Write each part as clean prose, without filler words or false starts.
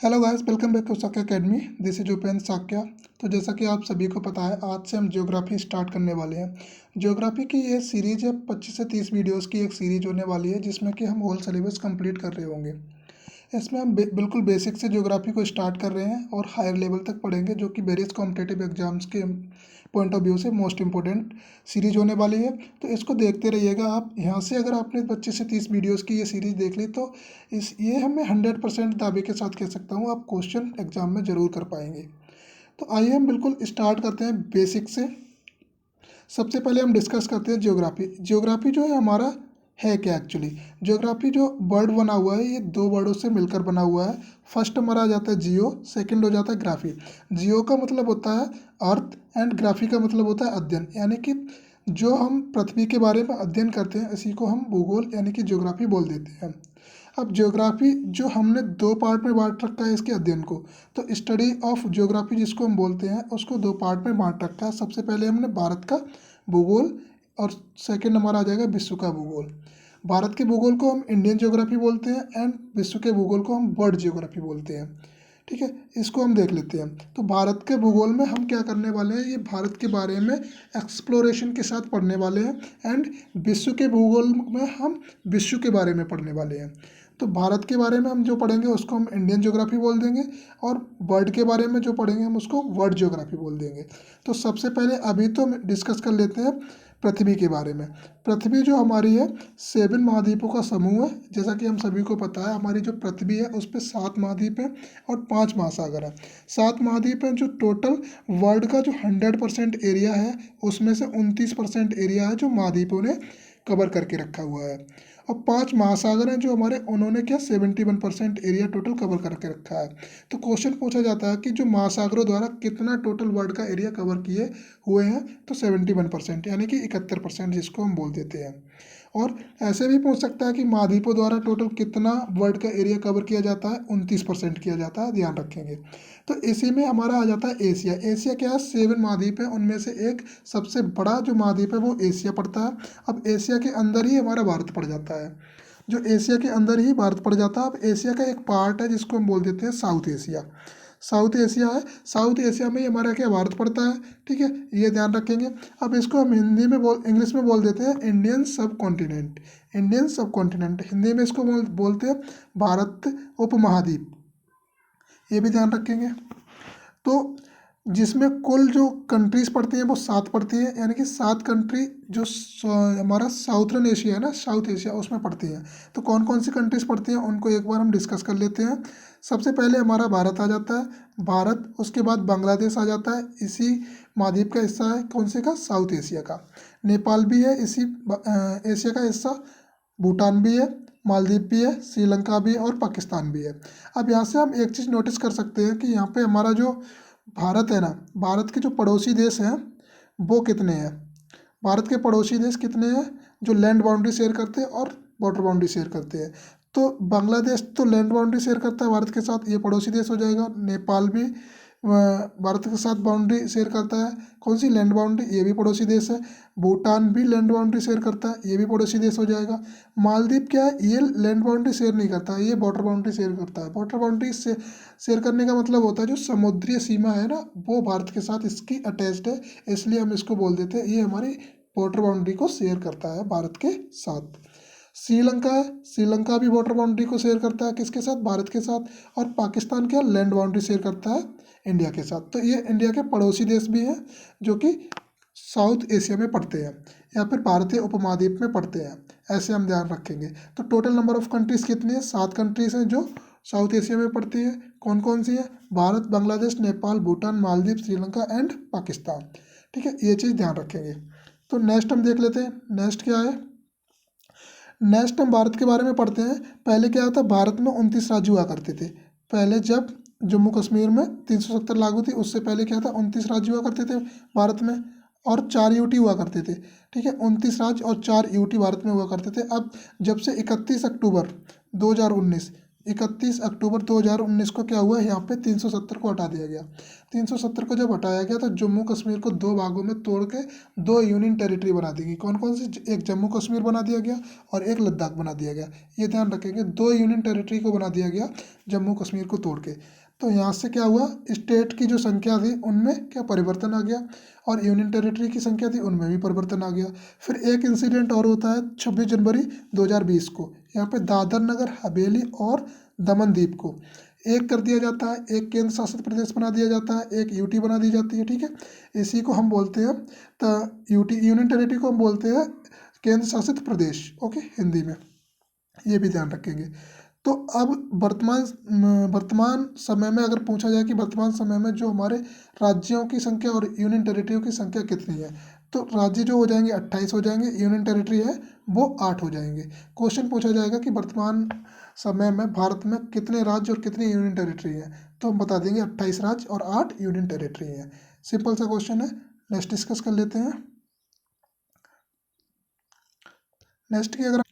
Hello guys, welcome back to Sakya academy. This is Upendra Sakya. तो जैसा कि आप सभी को पता है, आज से हम ज्योग्राफी स्टार्ट करने वाले हैं। ज्योग्राफी की ये सीरीज है, 25 से 30 वीडियोस की एक सीरीज होने वाली है, जिसमें कि हम होल सिलेबस कंप्लीट कर रहे होंगे। इसमें हम बिल्कुल बेसिक से ज्योग्राफी को स्टार्ट कर रहे हैं और हायर लेवल तक पढ़ेंगे, जो कि वेरियस कॉम्पिटेटिव एग्जाम्स के पॉइंट ऑफ व्यू से मोस्ट इंपॉर्टेंट सीरीज होने वाली है। तो इसको देखते रहिएगा आप। यहाँ से अगर आपने 25 से 30 वीडियोस की ये सीरीज देख ली, तो ये हमें 100% दावे के साथ कह सकता हूँ, आप क्वेश्चन एग्जाम में ज़रूर कर पाएंगे। तो आइए हम बिल्कुल स्टार्ट करते हैं बेसिक से। सबसे पहले हम डिस्कस करते हैं ज्योग्राफी। ज्योग्राफी जो है हमारा है क्या एक्चुअली। ज्योग्राफी जो वर्ड बना हुआ है, ये दो वर्डों से मिलकर बना हुआ है। फर्स्ट हमारा आ जाता है जियो, सेकंड हो जाता है ग्राफी। जियो का मतलब होता है अर्थ एंड ग्राफी का मतलब होता है अध्ययन, यानी कि जो हम पृथ्वी के बारे में अध्ययन करते हैं, इसी को हम भूगोल यानी कि ज्योग्राफी बोल देते हैं। अब ज्योग्राफी जो हमने दो पार्ट में बांट रखा है इसके अध्ययन को, तो स्टडी ऑफ ज्योग्राफी जिसको हम बोलते हैं, उसको दो पार्ट में बांट रखा है। सबसे पहले हमने भारत का भूगोल और सेकंड हमारा आ जाएगा विश्व का भूगोल। भारत के भूगोल को हम इंडियन ज्योग्राफी बोलते हैं एंड विश्व के भूगोल को हम वर्ल्ड ज्योग्राफी बोलते हैं। ठीक है, इसको हम देख लेते हैं। तो भारत के भूगोल में हम क्या करने वाले हैं, ये भारत के बारे में एक्सप्लोरेशन के साथ पढ़ने वाले हैं। एंड विश्व के भूगोल में हम विश्व के बारे में पढ़ने वाले हैं। तो भारत के बारे में हम जो पढ़ेंगे उसको हम इंडियन ज्योग्राफी बोल देंगे, और वर्ल्ड के बारे में जो पढ़ेंगे हम उसको वर्ल्ड ज्योग्राफी बोल देंगे। तो सबसे पहले अभी तो डिस्कस कर लेते हैं पृथ्वी के बारे में। पृथ्वी जो हमारी है, 7 महाद्वीपों का समूह है। जैसा कि हम सभी को पता है, हमारी जो पृथ्वी है उस पर 7 महाद्वीप हैं और 5 महासागर हैं। 7 महाद्वीप हैं। जो टोटल वर्ल्ड का जो 100% एरिया है, उसमें से 29% एरिया है जो महाद्वीपों ने कवर करके रखा हुआ है। और 5 महासागर हैं जो हमारे, उन्होंने क्या 71% एरिया टोटल कवर करके रखा है। तो क्वेश्चन पूछा जाता है कि जो महासागरों द्वारा कितना टोटल वर्ल्ड का एरिया कवर किए हुए हैं, तो 71%, यानी कि 71% जिसको हम बोल देते हैं। और ऐसे भी पूछ सकता है कि महाद्वीपों द्वारा टोटल कितना वर्ल्ड का एरिया कवर किया जाता है, 29% किया जाता है, ध्यान रखेंगे। तो इसी में हमारा आ जाता है एशिया। एशिया क्या है, 7 महाद्वीप है, उनमें से एक सबसे बड़ा जो महाद्वीप है वो एशिया पड़ता है। अब एशिया के अंदर ही हमारा भारत पड़ जाता है। जो एशिया के अंदर ही भारत पड़ जाता है। अब एशिया का एक पार्ट है जिसको हम बोल देते हैं साउथ एशिया। साउथ एशिया है, साउथ एशिया में ही हमारा क्या भारत पड़ता है। ठीक है, ये ध्यान रखेंगे। अब इसको हम हिंदी में इंग्लिश में बोल देते हैं इंडियन सब कॉन्टिनेंट। इंडियन सब कॉन्टिनेंट हिंदी में इसको बोलते हैं भारत उपमहाद्वीप। ये भी ध्यान रखेंगे। तो जिसमें कुल जो कंट्रीज पड़ती हैं वो 7 पड़ती हैं, यानी कि 7 कंट्री जो हमारा साउथर्न एशिया है ना, साउथ एशिया, उसमें पड़ती हैं। तो कौन कौन सी कंट्रीज पड़ती हैं उनको एक बार हम डिस्कस कर लेते हैं। सबसे पहले हमारा भारत आ जाता है, भारत, उसके बाद बांग्लादेश आ जाता है, इसी महाद्वीप का हिस्सा है, कौन से का, साउथ एशिया का। नेपाल भी है इसी एशिया का हिस्सा, भूटान भी है, मालदीव भी है, श्रीलंका भी है और पाकिस्तान भी है। अब यहाँ से हम एक चीज़ नोटिस कर सकते हैं कि यहाँ पे हमारा जो भारत है ना, भारत के जो पड़ोसी देश हैं वो कितने हैं। भारत के पड़ोसी देश कितने हैं जो लैंड बाउंड्री शेयर करते हैं और वाटर बाउंड्री शेयर करते हैं। तो बांग्लादेश तो लैंड बाउंड्री शेयर करता है भारत के साथ, ये पड़ोसी देश हो जाएगा। नेपाल भी भारत के साथ बाउंड्री शेयर करता है, कौन सी, लैंड बाउंड्री, ये भी पड़ोसी देश है। भूटान भी लैंड बाउंड्री शेयर करता है, ये भी पड़ोसी देश हो जाएगा। मालदीव क्या है, ये लैंड बाउंड्री शेयर नहीं करता है, ये वाटर बाउंड्री शेयर करता है। वाटर बाउंड्री से शेयर करने का मतलब होता है जो समुद्री सीमा है ना, वो भारत के साथ इसकी अटैच्ड है, इसलिए हम इसको बोल देते हैं ये हमारी वाटर बाउंड्री को शेयर करता है भारत के साथ। श्रीलंका है, श्रीलंका भी वाटर बाउंड्री को शेयर करता है, किसके साथ, भारत के साथ। और पाकिस्तान क्या, लैंड बाउंड्री शेयर करता है इंडिया के साथ। तो ये इंडिया के पड़ोसी देश भी हैं जो कि साउथ एशिया में पड़ते हैं या फिर भारतीय उपमहाद्वीप में पड़ते हैं, ऐसे हम ध्यान रखेंगे। तो टोटल नंबर ऑफ कंट्रीज कितनी है, 7 कंट्रीज हैं जो साउथ एशिया में पड़ती है। कौन कौन सी है, भारत, बांग्लादेश, नेपाल, भूटान, मालदीव, श्रीलंका एंड पाकिस्तान। ठीक है, ये चीज़ ध्यान रखेंगे। तो नेक्स्ट हम देख लेते हैं, नेक्स्ट क्या है। नेक्स्ट हम भारत के बारे में पढ़ते हैं। पहले क्या था, भारत में 29 राज्य हुआ करते थे। पहले जब जम्मू कश्मीर में 370 लागू थी, उससे पहले क्या था, 29 राज्य हुआ करते थे भारत में, और 4 यूटी हुआ करते थे। ठीक है, 29 राज्य और 4 यूटी भारत में हुआ करते थे। अब जब से 31 अक्टूबर 2019 31 अक्टूबर 2019 को क्या हुआ, यहाँ पे 370 को हटा दिया गया। 370 को जब हटाया गया तो जम्मू कश्मीर को दो भागों में तोड़ के दो यूनियन टेरिटरी बना दी गई। कौन कौन सी, एक जम्मू कश्मीर बना दिया गया और एक लद्दाख बना दिया गया। ये ध्यान रखेंगे, दो यूनियन टेरिटरी को बना दिया गया जम्मू कश्मीर को तोड़ के। तो यहाँ से क्या हुआ, स्टेट की जो संख्या थी उनमें क्या परिवर्तन आ गया, और यूनियन टेरिटरी की संख्या थी उनमें भी परिवर्तन आ गया। फिर एक इंसिडेंट और होता है 26 जनवरी 2020 को, यहाँ पे दादर नगर हवेली और दमन द्वीप को एक कर दिया जाता है, एक केंद्र शासित प्रदेश बना दिया जाता है, एक यूटी बना दी जाती है। ठीक है, इसी को हम बोलते हैं, तो यूटी यूनियन टेरिटरी को हम बोलते हैं केंद्र शासित प्रदेश। ओके, हिंदी में, ये भी ध्यान रखेंगे। तो अब वर्तमान समय में अगर पूछा जाए कि वर्तमान समय में जो हमारे राज्यों की संख्या और यूनियन टेरिटरियों की संख्या कितनी है, तो राज्य जो हो जाएंगे 28 हो जाएंगे, यूनियन टेरिटरी है वो 8 हो जाएंगे। क्वेश्चन पूछा जाएगा कि वर्तमान समय में भारत में कितने राज्य और कितनी यूनियन टेरिटरी है, तो हम बता देंगे 28 राज्य और 8 यूनियन टेरिटरी है। सिंपल सा क्वेश्चन है। नेक्स्ट डिस्कस कर लेते हैं। नेक्स्ट की अगर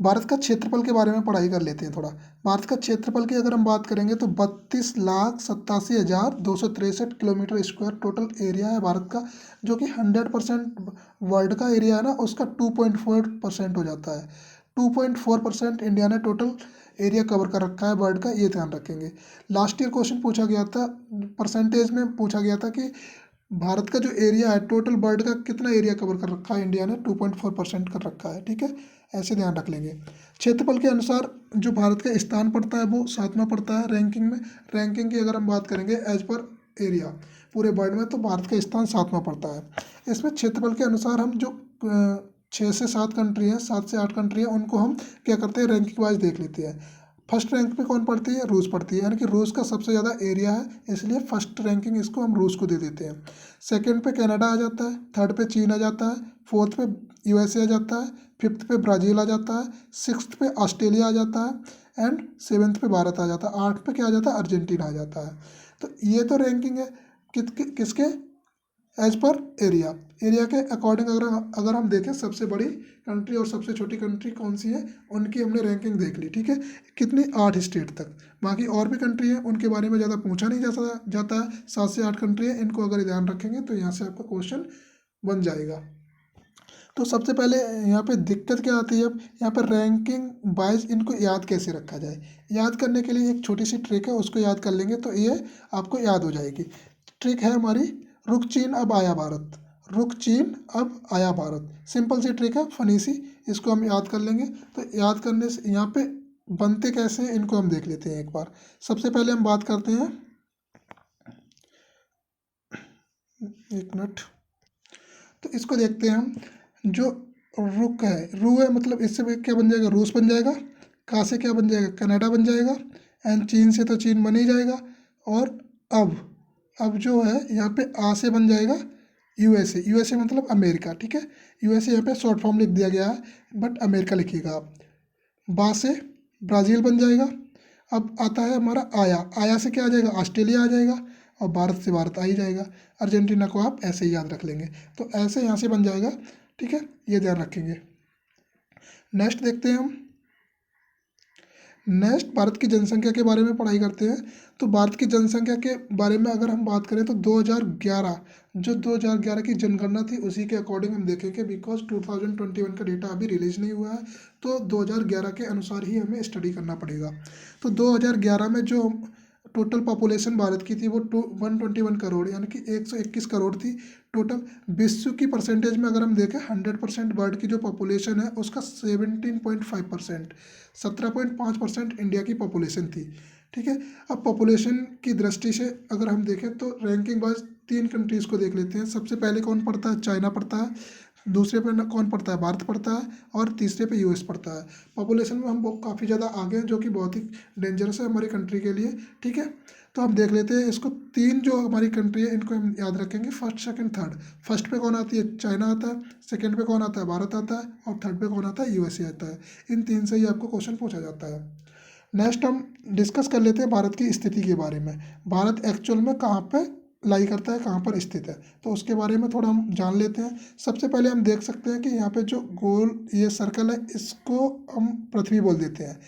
भारत का क्षेत्रफल के बारे में पढ़ाई कर लेते हैं थोड़ा। भारत का क्षेत्रफल की अगर हम बात करेंगे तो 32,87,263 किलोमीटर स्क्वायर टोटल एरिया है भारत का, जो कि 100% वर्ल्ड का एरिया है ना, उसका 2.4% हो जाता है। 2.4% इंडिया ने टोटल एरिया कवर कर रखा है वर्ल्ड का, ये ध्यान रखेंगे। लास्ट ईयर क्वेश्चन पूछा गया था, परसेंटेज में पूछा गया था कि भारत का जो एरिया है टोटल वर्ल्ड का कितना एरिया कवर कर रखा है, इंडिया ने 2.4% कर रखा है। ठीक है, ऐसे ध्यान रख लेंगे। क्षेत्रफल के अनुसार जो भारत का स्थान पड़ता है वो 7वां पड़ता है रैंकिंग में। रैंकिंग की अगर हम बात करेंगे एज पर एरिया पूरे वर्ल्ड में, तो भारत का स्थान 7वां पड़ता है। इसमें क्षेत्रफल के अनुसार हम जो 6 से 7 कंट्री हैं, 7 से 8 कंट्री हैं, उनको हम क्या करते हैं, रैंकिंग वाइज देख लेते हैं। फर्स्ट रैंक पे कौन पड़ती है, रूस पड़ती है, यानी कि रूस का सबसे ज़्यादा एरिया है, इसलिए फर्स्ट रैंकिंग इसको हम रूस को दे देते हैं। सेकंड पे कनाडा आ जाता है, थर्ड पे चीन आ जाता है, फोर्थ पे यूएसए आ जाता है, फिफ्थ पे ब्राज़ील आ जाता है, सिक्स्थ पे ऑस्ट्रेलिया आ जाता है, एंड सेवेंथ पे भारत आ जाता है, 8 पे क्या आ जाता है, अर्जेंटीना आ जाता है। तो ये तो रैंकिंग है किसके, एज पर एरिया। एरिया के अकॉर्डिंग अगर हम देखें सबसे बड़ी कंट्री और सबसे छोटी कंट्री कौन सी है, उनकी हमने रैंकिंग देख ली। ठीक है, कितनी, 8 स्टेट तक। बाकी और भी कंट्री है उनके बारे में ज़्यादा पूछा नहीं जाता है। 7 से 8 कंट्री है, इनको अगर ध्यान रखेंगे तो यहाँ से आपका क्वेश्चन बन जाएगा। तो सबसे पहले यहाँ पे दिक्कत क्या आती है, अब यहाँ पर रैंकिंग वाइज इनको याद कैसे रखा जाए। याद करने के लिए एक छोटी सी ट्रिक है, उसको याद कर लेंगे तो ये आपको याद हो जाएगी। ट्रिक है हमारी, रुक चीन अब आया भारत। रुक चीन अब आया भारत, सिंपल सी ट्रिक है, फनी सी। इसको हम याद कर लेंगे। तो याद करने से यहाँ पे बनते कैसे हैं इनको हम देख लेते हैं एक बार। सबसे पहले हम बात करते हैं, एक मिनट, तो इसको देखते हैं हम। जो रुक है, रू है, मतलब इससे भी क्या बन जाएगा, रूस बन जाएगा। का से क्या बन जाएगा, कनाडा बन जाएगा। एंड चीन से तो चीन बन ही जाएगा। और अब जो है यहाँ पे आ से बन जाएगा यूएसए। यूएसए मतलब अमेरिका। ठीक है, यूएसए यहाँ पे शॉर्ट फॉर्म लिख दिया गया है, बट अमेरिका लिखिएगा आप। बा से ब्राज़ील बन जाएगा। अब आता है हमारा आया। आया से क्या आ जाएगा, ऑस्ट्रेलिया आ जाएगा। और भारत से भारत आ ही जाएगा। अर्जेंटीना को आप ऐसे ही याद रख लेंगे। तो ऐसे यहाँ से बन जाएगा। ठीक है, ये ध्यान रखेंगे। नेक्स्ट देखते हैं हम। नेक्स्ट भारत की जनसंख्या के बारे में पढ़ाई करते हैं। तो भारत की जनसंख्या के बारे में अगर हम बात करें तो 2011, जो 2011 की जनगणना थी उसी के अकॉर्डिंग हम देखेंगे, बिकॉज 2021 का डेटा अभी रिलीज नहीं हुआ है, तो 2011 के अनुसार ही हमें स्टडी करना पड़ेगा। तो 2011 में जो टोटल पॉपुलेशन भारत की थी वो 121 करोड़, यानी कि 121 करोड़ थी टोटल। विश्व की परसेंटेज में अगर हम देखें 100% वर्ल्ड की जो पॉपुलेशन है उसका 17.5%, 17.5% इंडिया की पॉपुलेशन थी। ठीक है, अब पॉपुलेशन की दृष्टि से अगर हम देखें तो रैंकिंग वाइज 3 कंट्रीज़ को देख लेते हैं। सबसे पहले कौन पड़ता है, चाइना पड़ता है। दूसरे पे कौन पड़ता है, भारत पड़ता है। और तीसरे पे यूएस पड़ता है। पॉपुलेशन में हम काफ़ी ज़्यादा आगे हैं, जो कि बहुत ही डेंजरस है हमारी कंट्री के लिए। ठीक है, तो हम देख लेते हैं इसको। 3 जो हमारी कंट्री है इनको हम याद रखेंगे, फर्स्ट सेकंड थर्ड। फर्स्ट पे कौन आती है, चाइना आता है। सेकंड पे कौन आता है, भारत आता है। और थर्ड पे कौन आता है, यूएसए आता है। इन 3 से ही आपको क्वेश्चन पूछा जाता है। नेक्स्ट हम डिस्कस कर लेते हैं भारत की स्थिति के बारे में। भारत एक्चुअल में कहाँ पे लाई करता है, कहाँ पर स्थित है, तो उसके बारे में थोड़ा हम जान लेते हैं। सबसे पहले हम देख सकते हैं कि यहाँ पे जो गोल ये सर्कल है इसको हम पृथ्वी बोल देते हैं।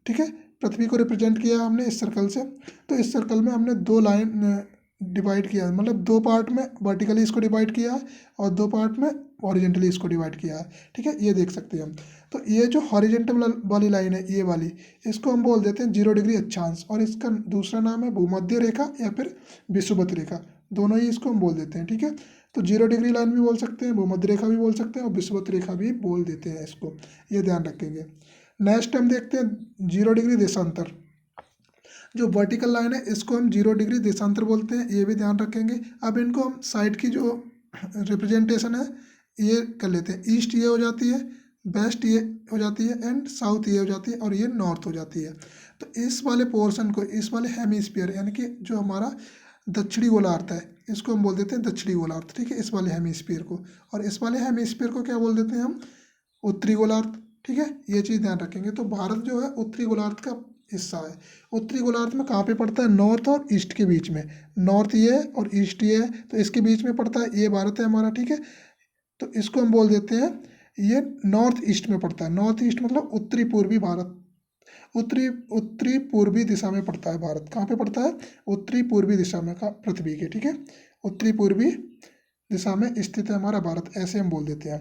ठीक है, पृथ्वी को रिप्रेजेंट किया है हमने इस सर्कल से। तो इस सर्कल में हमने दो लाइन डिवाइड किया है, मतलब दो पार्ट में वर्टिकली इसको डिवाइड किया है और दो पार्ट में हॉरिजेंटली इसको डिवाइड किया है। ठीक है, ये देख सकते हैं हम। तो ये जो हॉरिजेंटल वाली लाइन है, ये वाली, इसको हम बोल देते हैं 0 डिग्री अक्षांश, और इसका दूसरा नाम है भूमध्य रेखा या फिर विषुवत रेखा, दोनों ही इसको हम बोल देते हैं। ठीक है, तो 0 डिग्री लाइन भी बोल सकते हैं, भूमध्य रेखा भी बोल सकते हैं और विषुवत रेखा भी बोल देते हैं इसको, ये ध्यान रखेंगे। नेक्स्ट हम देखते हैं 0 डिग्री देशांतर। जो वर्टिकल लाइन है इसको हम 0 डिग्री देशांतर बोलते हैं, ये भी ध्यान रखेंगे। अब इनको हम साइड की जो रिप्रेजेंटेशन है ये कर लेते हैं। ईस्ट ये हो जाती है, वेस्ट ये हो जाती है एंड साउथ ये हो जाती है और ये नॉर्थ हो जाती है। तो इस वाले पोर्शन को, इस वाले हेमीस्फीयर यानी कि जो हमारा दक्षिणी गोलार्ध है, इसको हम बोल देते हैं दक्षिणी गोलार्ध। ठीक है, इस वाले हेमीस्फीयर को, और इस वाले हेमीस्फीयर को क्या बोल देते हैं हम, उत्तरी गोलार्ध। ठीक है, ये चीज़ ध्यान रखेंगे। तो भारत जो है उत्तरी गोलार्ध का हिस्सा है। उत्तरी गोलार्ध में कहाँ पे पड़ता है, नॉर्थ और ईस्ट के बीच में। नॉर्थ ये है और ईस्ट ये है, तो इसके बीच में पड़ता है, ये भारत है हमारा। ठीक है, तो इसको हम बोल देते हैं, ये नॉर्थ ईस्ट में पड़ता है। नॉर्थ ईस्ट मतलब उत्तरी पूर्वी भारत, उत्तरी उत्तरी पूर्वी दिशा में पड़ता है भारत। कहाँ पे पड़ता है, उत्तरी पूर्वी दिशा में का पृथ्वी के। ठीक है, उत्तरी पूर्वी दिशा में स्थित है हमारा भारत, ऐसे हम बोल देते हैं।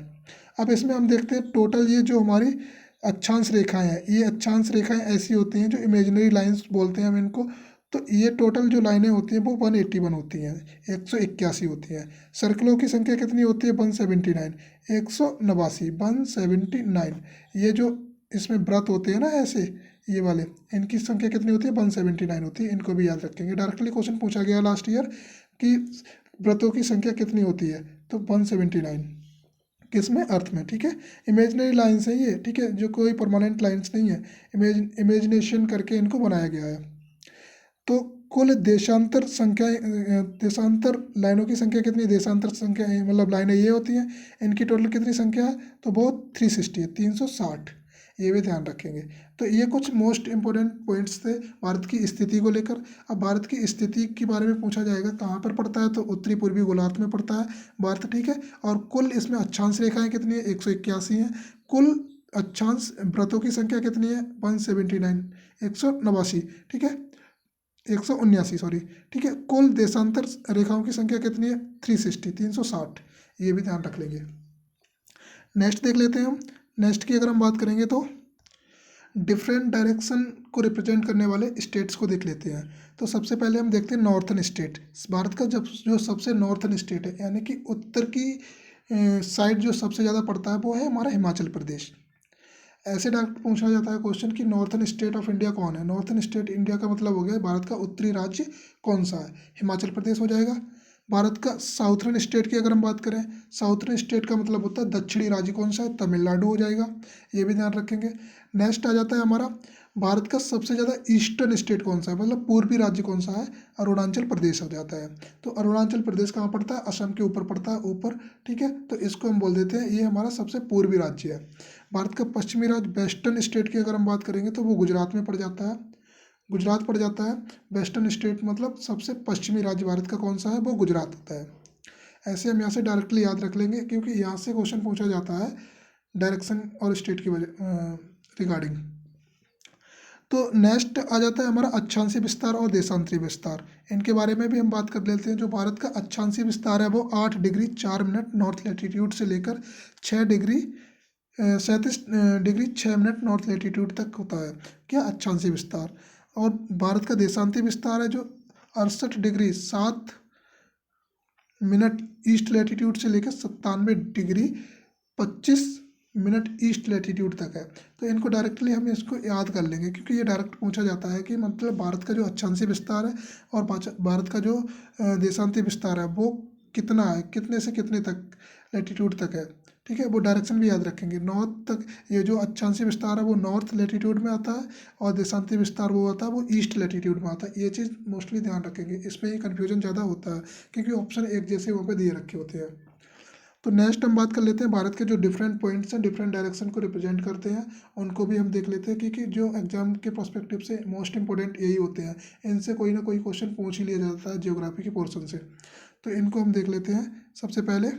अब इसमें हम देखते हैं टोटल ये जो हमारी अक्षांश रेखाएं हैं, ये अक्षांश रेखाएं ऐसी होती हैं जो इमेजिनरी लाइंस बोलते हैं हम इनको। तो ये टोटल जो लाइनें होती हैं वो 181 होती हैं, 181 होती हैं। सर्कलों की संख्या कितनी होती है, 179, 189, 179। ये जो इसमें व्रत होते हैं ना ऐसे, ये वाले, इनकी संख्या कितनी होती है, 179 होती है। इनको भी याद रखेंगे, डायरेक्टली क्वेश्चन पूछा गया लास्ट ईयर कि व्रतों की संख्या कितनी होती है, तो 179 किसमें, अर्थ में। ठीक है, इमेजिनरी लाइन्स है ये। ठीक है, जो कोई परमानेंट लाइन्स नहीं है, इमेजिनेशन करके इनको बनाया गया है। तो कुल देशांतर संख्या, देशांतर लाइनों की संख्या कितनी, देशांतर संख्या मतलब लाइनें ये होती हैं, इनकी टोटल कितनी संख्या है, तो वो 360 है, 360, ये भी ध्यान रखेंगे। तो ये कुछ मोस्ट इंपॉर्टेंट पॉइंट्स थे भारत की स्थिति को लेकर। अब भारत की स्थिति के बारे में पूछा जाएगा कहाँ पर पड़ता है, तो उत्तरी पूर्वी गोलार्ध में पड़ता है भारत। ठीक है, और कुल इसमें अक्षांश रेखाएं कितनी है, 181 हैं। कुल अक्षांश व्रतों की संख्या कितनी है, 179, 189। ठीक है, 179 सॉरी। ठीक है, कुल देशांतर रेखाओं की संख्या कितनी है, 360, 360, ये भी ध्यान रख लेंगे। नेक्स्ट देख लेते हैं हम। नेक्स्ट की अगर हम बात करेंगे तो डिफरेंट डायरेक्शन को रिप्रेजेंट करने वाले स्टेट्स को देख लेते हैं। तो सबसे पहले हम देखते हैं नॉर्थन स्टेट। भारत का जब जो सबसे नॉर्थन स्टेट है, यानी कि उत्तर की साइड जो सबसे ज़्यादा पड़ता है, वो है हमारा हिमाचल प्रदेश। ऐसे डायरेक्ट पूछा जाता है क्वेश्चन कि नॉर्थन स्टेट ऑफ इंडिया कौन है। नॉर्थन स्टेट इंडिया का मतलब हो गया भारत का उत्तरी राज्य कौन सा है, हिमाचल प्रदेश हो जाएगा। भारत का साउथर्न स्टेट की अगर हम बात करें, साउथर्न स्टेट का मतलब होता है दक्षिणी राज्य कौन सा है, तमिलनाडु हो जाएगा, ये भी ध्यान रखेंगे। नेक्स्ट आ जाता है हमारा भारत का सबसे ज़्यादा ईस्टर्न स्टेट कौन सा है, मतलब पूर्वी राज्य कौन सा है, अरुणाचल प्रदेश हो जाता है। तो अरुणाचल प्रदेश कहाँ पड़ता है, असम के ऊपर पड़ता है, ऊपर। ठीक है, तो इसको हम बोल देते हैं ये हमारा सबसे पूर्वी राज्य है। भारत का पश्चिमी राज्य वेस्टर्न स्टेट की अगर हम बात करेंगे तो वो गुजरात में पड़ जाता है, गुजरात पड़ जाता है। वेस्टर्न स्टेट मतलब सबसे पश्चिमी राज्य भारत का कौन सा है, वो गुजरात होता है। ऐसे हम यहाँ से डायरेक्टली याद रख लेंगे क्योंकि यहाँ से क्वेश्चन पूछा जाता है डायरेक्शन और स्टेट की वजह रिगार्डिंग। तो नेक्स्ट आ जाता है हमारा अक्षांशीय विस्तार और देशांतरी विस्तार। इनके बारे में भी हम बात कर लेते हैं। जो भारत का अक्षांशीय विस्तार है वो 8 डिग्री 4 मिनट नॉर्थ लैटिट्यूड से लेकर 6 degree 37 degree 6 minute north latitude तक होता है, क्या, अक्षांशीय विस्तार। और भारत का देशांतरी विस्तार है जो 68 डिग्री 7 मिनट ईस्ट लैटिट्यूड से लेकर 97 डिग्री 25 मिनट ईस्ट लैटिट्यूड तक है। तो इनको डायरेक्टली हम इसको याद कर लेंगे क्योंकि ये डायरेक्ट पूछा जाता है कि मतलब भारत का जो अक्षांशीय विस्तार है और भारत का जो देशांतरी विस्तार है वो कितना है, कितने से कितने तक लैटिट्यूड तक है। ठीक है, वो डायरेक्शन भी याद रखेंगे। नॉर्थ तक ये जो अक्षांशीय विस्तार है वो नॉर्थ लैटिट्यूड में आता है और देशांतरी विस्तार वो आता है वो ईस्ट लैटिट्यूड में आता है। ये चीज़ मोस्टली ध्यान रखेंगे, इसमें ही कन्फ्यूजन ज़्यादा होता है क्योंकि ऑप्शन एक जैसे वहाँ पे दिए रखे होते हैं। तो नेक्स्ट हम बात कर लेते हैं भारत के जो डिफरेंट पॉइंट्स हैं, डिफरेंट डायरेक्शन को रिप्रेजेंट करते हैं, उनको भी हम देख लेते हैं क्योंकि जो एग्जाम के पर्सपेक्टिव से मोस्ट इंपॉर्टेंट यही होते हैं। इनसे कोई ना कोई क्वेश्चन पूछ ही लिया जाता है ज्योग्राफी के पोर्शन से। तो इनको हम देख लेते हैं। सबसे पहले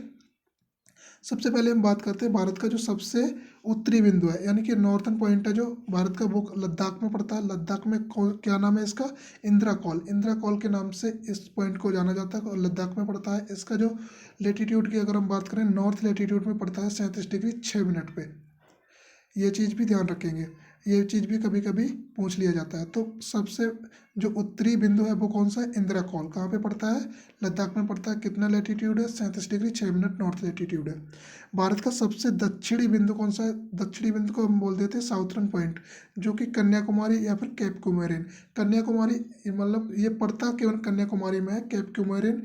सबसे पहले हम बात करते हैं भारत का जो सबसे उत्तरी बिंदु है यानी कि नॉर्थन पॉइंट है जो भारत का, वो लद्दाख में पड़ता है। लद्दाख में क्या नाम है इसका? इंदिरा कॉल। इंदिरा कॉल के नाम से इस पॉइंट को जाना जाता है और लद्दाख में पड़ता है। इसका जो लेटीट्यूड की अगर हम बात करें, नॉर्थ लेटीट्यूड में पड़ता है 37 डिग्री 6 मिनट पे। ये चीज़ भी ध्यान रखेंगे, ये चीज़ भी कभी कभी पूछ लिया जाता है। तो सबसे जो उत्तरी बिंदु है वो कौन सा है? इंदिरा कॉल। कहाँ पे पड़ता है? लद्दाख में पड़ता है। कितना लेटीट्यूड है? 37 डिग्री 6 मिनट नॉर्थ लेटीट्यूड है। भारत का सबसे दक्षिणी बिंदु कौन सा है? दक्षिणी बिंदु को हम बोल देते हैं साउथर्न पॉइंट, जो कि कन्याकुमारी या फिर केप कुमेरिन। कन्याकुमारी मतलब ये पड़ता केवल कन्याकुमारी में है। Cape Comorin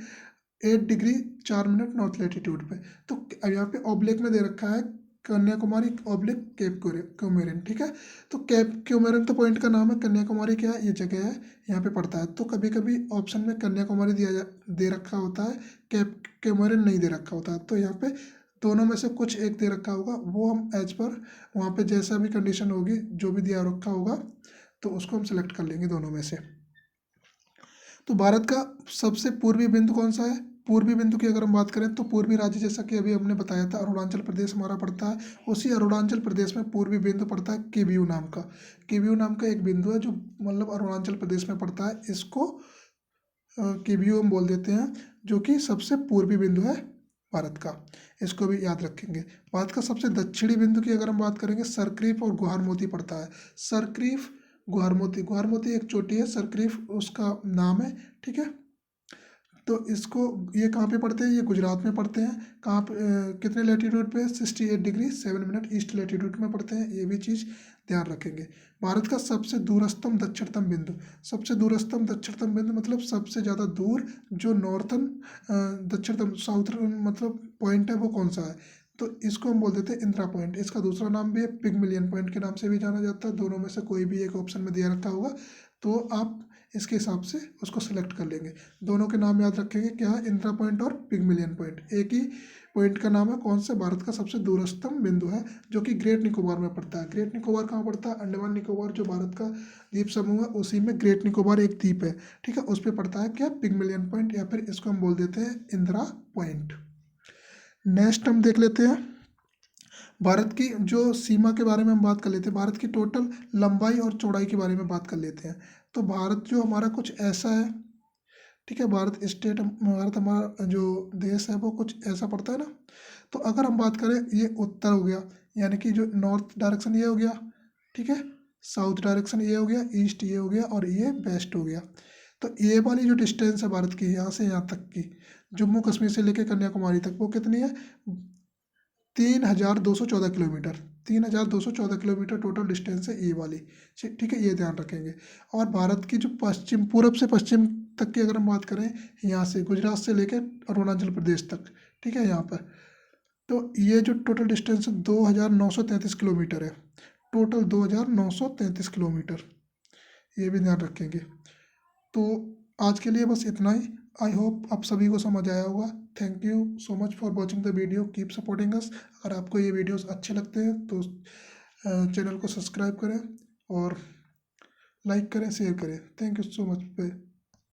8 degree 4 minute north latitude पे। तो यहाँ पे ऑब्लिक में दे रखा है कन्याकुमारी ऑब्लिक केप क्यूमेरिन, ठीक है। तो केप क्यूमेरिन तो पॉइंट का नाम है, कन्याकुमारी क्या है? ये जगह है, यहाँ पे पड़ता है। तो कभी कभी ऑप्शन में कन्याकुमारी दे रखा होता है, केप क्यूमेरिन नहीं दे रखा होता है। तो यहाँ पे दोनों में से कुछ एक दे रखा होगा, वो हम एज पर वहाँ पे जैसा भी कंडीशन होगी, जो भी दिया रखा होगा तो उसको हम सेलेक्ट कर लेंगे दोनों में से। तो भारत का सबसे पूर्वी बिंदु कौन सा है? पूर्वी बिंदु की अगर हम बात करें तो पूर्वी राज्य, जैसा कि अभी हमने बताया था, अरुणाचल प्रदेश हमारा पड़ता है। उसी अरुणाचल प्रदेश में पूर्वी बिंदु पड़ता है केबियू नाम का। केबियू नाम का एक बिंदु है जो मतलब अरुणाचल प्रदेश में पड़ता है। इसको केबियू हम बोल देते हैं, जो कि सबसे पूर्वी बिंदु है भारत का। इसको भी याद रखेंगे। भारत का सबसे दक्षिणी बिंदु की अगर हम बात करेंगे, सरक्रीफ और गुहारमोती पड़ता है। सरक्रीफ, गुहारमोती। गुहारमोती एक चोटी है, सरक्रीफ उसका नाम है, ठीक है। तो इसको, ये कहाँ पे पड़ते हैं? ये गुजरात में पड़ते हैं। कहाँ पे कितने लेटीट्यूड पे? 68 डिग्री 7 मिनट ईस्ट लेटीट्यूड में पड़ते हैं। ये भी चीज़ ध्यान रखेंगे। भारत का सबसे दूरस्थम दक्षिणतम बिंदु। सबसे दूरस्थम दक्षिणतम बिंदु मतलब सबसे ज़्यादा दूर जो नॉर्थन दक्षिणतम साउथर्न मतलब पॉइंट है, वो कौन सा है? तो इसको हम बोल देते हैं इंदिरा पॉइंट। इसका दूसरा नाम भी है पिगमिलियन पॉइंट के नाम से भी जाना जाता है। दोनों में से कोई भी एक ऑप्शन में दिया रखा होगा तो आप इसके हिसाब से उसको सिलेक्ट कर लेंगे। दोनों के नाम याद रखेंगे, क्या है? इंदिरा पॉइंट और पिगमिलियन पॉइंट। एक ही पॉइंट का नाम है, कौन से? भारत का सबसे दूरस्थम बिंदु है, जो कि ग्रेट निकोबार में पड़ता है। ग्रेट निकोबार कहाँ पड़ता है? अंडमान निकोबार जो भारत का द्वीप समूह है, उसी में ग्रेट निकोबार एक द्वीप है, ठीक है। उस पर पड़ता है क्या? पिगमिलियन पॉइंट, या फिर इसको हम बोल देते हैं इंदिरा पॉइंट। नेक्स्ट हम देख लेते हैं भारत की जो सीमा के बारे में हम बात कर लेते हैं। भारत की टोटल लंबाई और चौड़ाई के बारे में बात कर लेते हैं। तो भारत जो हमारा कुछ ऐसा है, ठीक है। भारत हमारा जो देश है वो कुछ ऐसा पड़ता है ना। तो अगर हम बात करें, ये उत्तर हो गया, यानी कि जो नॉर्थ डायरेक्शन ये हो गया, ठीक है। साउथ डायरेक्शन ये हो गया, ईस्ट ये हो गया, और ये वेस्ट हो गया। तो ये वाली जो डिस्टेंस है भारत की, यहाँ से यहाँ तक की, जम्मू कश्मीर से लेकर कन्याकुमारी तक, वो कितनी है? 3214 किलोमीटर। 3214 किलोमीटर टोटल डिस्टेंस है ये वाली, ठीक है। ये ध्यान रखेंगे। और भारत की जो पश्चिम, पूरब से पश्चिम तक की अगर हम बात करें, यहाँ से गुजरात से लेकर अरुणाचल प्रदेश तक, ठीक है, यहाँ पर, तो ये जो टोटल डिस्टेंस है 2933 किलोमीटर है। टोटल 2933 किलोमीटर, ये भी ध्यान रखेंगे। तो आज के लिए बस इतना ही। आई होप आप सभी को समझ आया होगा। Thank you so much for watching the video, keep supporting us. अगर आपको ये वीडियोस अच्छे लगते हैं तो चैनल को सब्सक्राइब करें और लाइक करें, शेयर करें। Thank you so much.